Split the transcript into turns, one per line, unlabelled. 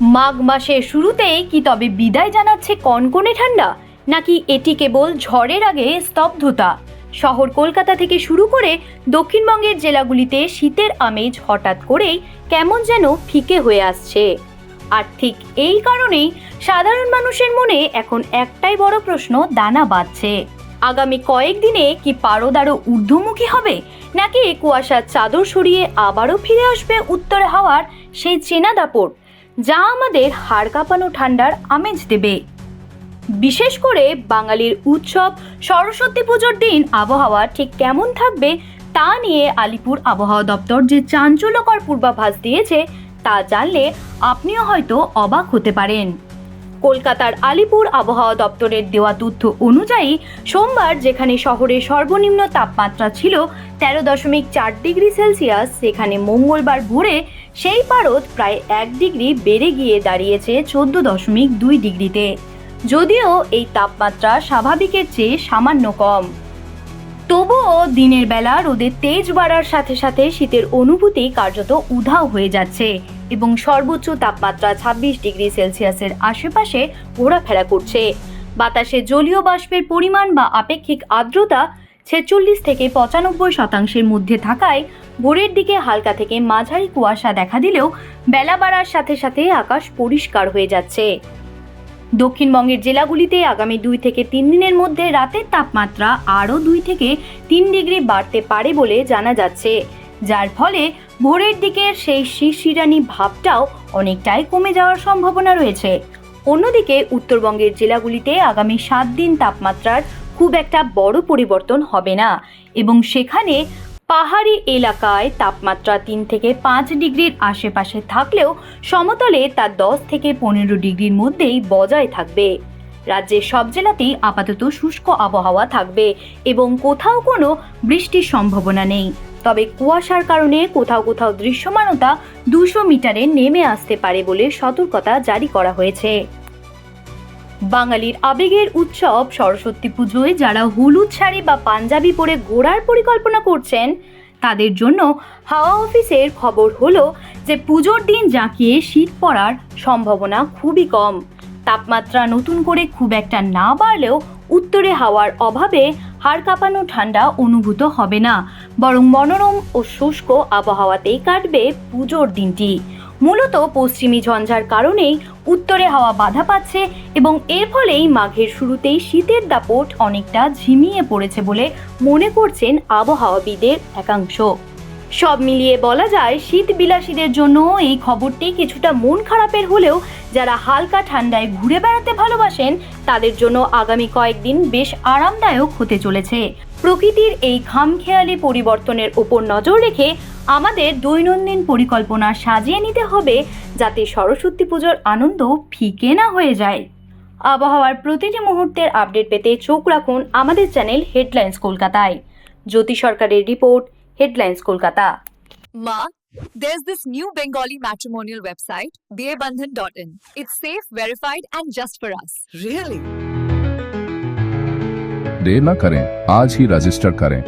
মাঘ মাসের শুরুতেই কি তবে বিদায় জানাচ্ছে কনকনে ঠান্ডা, নাকি এটি কেবল ঝড়ের আগে স্তব্ধতা? শহর কলকাতা থেকে শুরু করে দক্ষিণবঙ্গের জেলাগুলিতে শীতের আমেজ হঠাৎ করেই কেমন যেন ফিকে হয়ে আসছে। আর ঠিক এই কারণেই সাধারণ মানুষের মনে এখন একটাই বড় প্রশ্ন দানা বাঁধছে। আগামী কয়েকদিনে কি পারদ আরো ঊর্ধ্বমুখী হবে, নাকি কুয়াশার চাদর সরিয়ে আবারও ফিরে আসবে উত্তরে হাওয়ার সেই চেনা দাপট, যা আমাদের হাড় কাঁপানো ঠান্ডার আমেজ দেবে? বিশেষ করে বাঙালির উৎসব সরস্বতী পুজোর দিন আবহাওয়া ঠিক কেমন থাকবে তা নিয়ে আলিপুর আবহাওয়া দপ্তর যে চাঞ্চল্যকর পূর্বাভাস দিয়েছে তা জানলে আপনিও হয়তো অবাক হতে পারেন। কলকাতার আলিপুর আবহাওয়া দপ্তরের দেওয়া তথ্য অনুযায়ী সোমবার যেখানে শহরের সর্বনিম্ন তাপমাত্রা ছিল 13.4 ডিগ্রি সেলসিয়াস, সেখানে মঙ্গলবার ভোরে সেই পারদ প্রায় 1 ডিগ্রি বেড়ে গিয়ে দাঁড়িয়েছে 14.2 ডিগ্রিতে। যদিও এই তাপমাত্রা স্বাভাবিকের চেয়ে সামান্য কম, তবুও দিনের বেলা রোদের তেজ বাড়ার সাথে সাথে শীতের অনুভূতি কার্যত উধাও হয়ে যাচ্ছে এবং সর্বোচ্চ তাপমাত্রা 26 ডিগ্রি সেলসিয়াসের আশেপাশে ঘোরাফেরা করছে। বাতাসে জলীয় বাষ্পের পরিমাণ বা আপেক্ষিক আর্দ্রতা 46 থেকে 95% মধ্যে থাকায় ভোরের দিকে হালকা থেকে মাঝারি কুয়াশা দেখা দিলেও বেলা বাড়ার সাথে সাথে আকাশ পরিষ্কার হয়ে যাচ্ছে। দক্ষিণবঙ্গের জেলাগুলিতে আগামী 2 থেকে 3 দিনের মধ্যে রাতের তাপমাত্রা আরও 2 থেকে 3 ডিগ্রি বাড়তে পারে বলে জানা যাচ্ছে, যার ফলে ভোরের দিকের সেই শিরশিরানি ভাবটাও অনেকটাই কমে যাওয়ার সম্ভাবনা রয়েছে। অন্যদিকে উত্তরবঙ্গের জেলাগুলিতে আগামী 7 দিন তাপমাত্রার খুব একটা বড় পরিবর্তন হবে না এবং সেখানে পাহাড়ি এলাকায় তাপমাত্রা 3 থেকে 5 ডিগ্রির আশেপাশে থাকলেও সমতলে তা 10 থেকে 15 ডিগ্রির মধ্যেই বজায় থাকবে। রাজ্যের সব জেলাতেই আপাতত শুষ্ক আবহাওয়া থাকবে এবং কোথাও কোনো বৃষ্টির সম্ভাবনা নেই, তবে কুয়াশার কারণে কোথাও কোথাও দৃশ্যমানতা 200 মিটারে নেমে আসতে পারে বলে সতর্কতা জারি করা হয়েছে। বাঙালির আবেগের উৎসব সরস্বতী পুজোয় যারা হলুদ শাড়ি বা পাঞ্জাবি পরে ঘোরার পরিকল্পনা করছেন তাদের জন্য হাওয়া অফিসের খবর হলো যে পুজোর দিন জাঁকিয়ে শীত পড়ার সম্ভাবনা খুবই কম। তাপমাত্রা নতুন করে খুব একটা না বাড়লেও উত্তরে হাওয়ার অভাবে হাড় কাঁপানো ঠান্ডা অনুভূত হবে না, বরং মনোরম ও শুষ্ক আবহাওয়াতেই কাটবে পুজোর দিনটি। মূলত পশ্চিমী ঝঞ্ঝার কারণেই উত্তরে হাওয়া বাধা পাচ্ছে এবং এর ফলেই মাঘের শুরুতেই শীতের দাপট অনেকটা ঝিমিয়ে পড়েছে বলে মনে করছেন আবহাওয়াবিদের একাংশ। সব মিলিয়ে বলা যায় শীত বিলাসীদের জন্য এই খবরটি কিছুটা মন খারাপের হলেও যারা হালকা ঠান্ডায় ঘুরে বেড়াতে ভালোবাসেন তাদের জন্য আগামী কয়েকদিন বেশ আরামদায়ক হতে চলেছে। প্রকৃতির এই খামখেয়ালি পরিবর্তনের ওপর নজর রেখে আমাদের দৈনন্দিন পরিকল্পনা সাজিয়ে নিতে হবে যাতে সরস্বতী পুজোর আনন্দ ফিকে না হয়ে যায়। আবহাওয়ার প্রতিটি মুহূর্তের আপডেট পেতে চোখ রাখুন আমাদের চ্যানেল হেডলাইন্স কলকাতায়। জ্যোতি সরকারের report, headlines Kolkata.
Ma, there's this new Bengali matrimonial website, bebandhan.in. It's safe, verified, and just for us.
Really?
देर न करें, आज ही रजिस्टर करें।